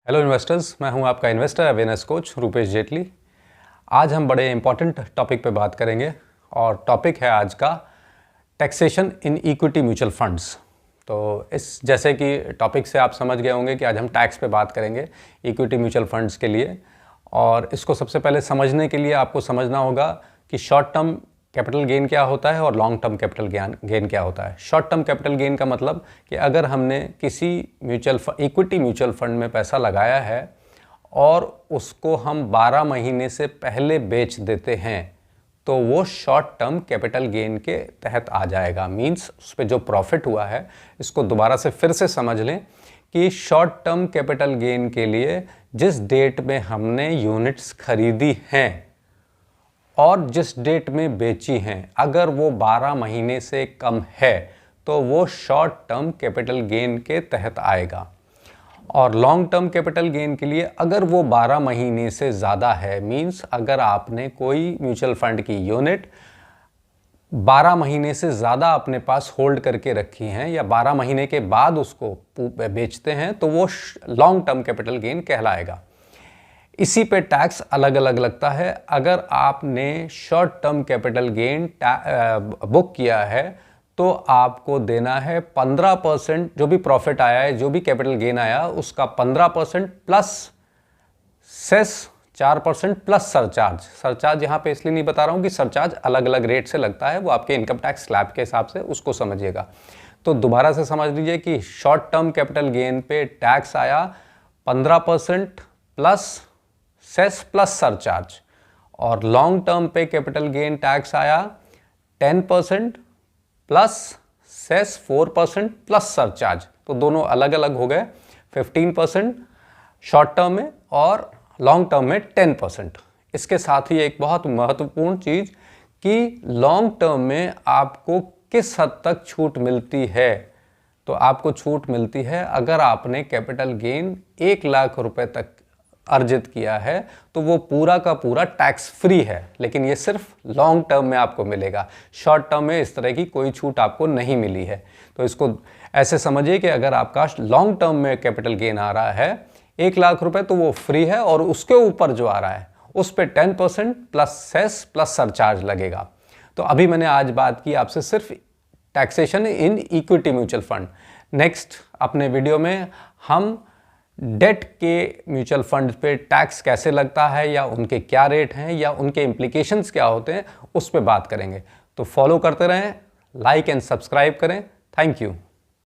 Hello investors, मैं हूं आपका investor awareness coach Rupesh Jaitley. आज हम बड़े इंपॉर्टेंट टॉपिक पे बात करेंगे और टॉपिक है आज का taxation in equity mutual funds. तो इस जैसे कि टॉपिक से आप समझ गए होंगे कि आज हम टैक्स पे बात करेंगे इक्विटी म्यूचुअल फंड्स के लिए। और इसको सबसे पहले समझने के लिए आपको समझना होगा कि शॉर्ट टर्म कैपिटल गेन क्या होता है और लॉन्ग टर्म कैपिटल गेन क्या होता है। शॉर्ट टर्म कैपिटल गेन का मतलब कि अगर हमने किसी इक्विटी म्यूचुअल फंड में पैसा लगाया है और उसको हम 12 महीने से पहले बेच देते हैं तो वो शॉर्ट टर्म कैपिटल गेन के तहत आ जाएगा। मींस उस पर जो प्रॉफिट हुआ है, इसको दोबारा से फिर से समझ लें कि शॉर्ट टर्म कैपिटल गेन के लिए जिस डेट में हमने यूनिट्स खरीदी हैं और जिस डेट में बेची हैं, अगर वो 12 महीने से कम है तो वो शॉर्ट टर्म कैपिटल गेन के तहत आएगा। और लॉन्ग टर्म कैपिटल गेन के लिए अगर वो 12 महीने से ज़्यादा है, मींस अगर आपने कोई म्यूचुअल फंड की यूनिट 12 महीने से ज़्यादा अपने पास होल्ड करके रखी हैं या 12 महीने के बाद उसको बेचते हैं, तो वो लॉन्ग टर्म कैपिटल गेन कहलाएगा। इसी पे टैक्स अलग अलग लगता है। अगर आपने short term capital gain book किया है तो आपको देना है 15%। जो भी प्रॉफिट आया है, जो भी कैपिटल गेन आया, उसका 15% plus cess 4% plus surcharge. Surcharge यहाँ पे इसलिए नहीं बता रहा हूँ कि सरचार्ज अलग अलग रेट से लगता है, वो आपके इनकम टैक्स स्लैब के हिसाब से, उसको समझिएगा। तो दोबारा से समझ लीजिए कि शॉर्ट टर्म कैपिटल गेन पे टैक्स आया 15% प्लस सेस प्लस सरचार्ज, और लॉन्ग टर्म पे कैपिटल गेन टैक्स आया 10% प्लस सेस 4% प्लस सरचार्ज। तो दोनों अलग अलग हो गए, 15% शॉर्ट टर्म में और लॉन्ग टर्म में 10%। इसके साथ ही एक बहुत महत्वपूर्ण चीज़ कि लॉन्ग टर्म में आपको किस हद तक छूट मिलती है। तो आपको छूट मिलती है अगर आपने कैपिटल गेन 1 लाख रुपए तक अर्जित किया है तो वो पूरा का पूरा टैक्स फ्री है, लेकिन ये सिर्फ लॉन्ग टर्म में आपको मिलेगा। शॉर्ट टर्म में इस तरह की कोई छूट आपको नहीं मिली है। तो इसको ऐसे समझिए कि अगर आपका लॉन्ग टर्म में कैपिटल गेन आ रहा है 1 लाख रुपए, तो वो फ्री है, और उसके ऊपर जो आ रहा है उस पर 10% प्लस सेस प्लस सरचार्ज लगेगा। तो अभी मैंने आज बात की आपसे सिर्फ taxation in equity mutual fund. Next अपने वीडियो में हम डेट के म्यूचुअल फंड पे टैक्स कैसे लगता है, या उनके क्या रेट हैं, या उनके इम्प्लीकेशंस क्या होते हैं, उस पे बात करेंगे। तो फॉलो करते रहें, लाइक एंड सब्सक्राइब करें। Thank you.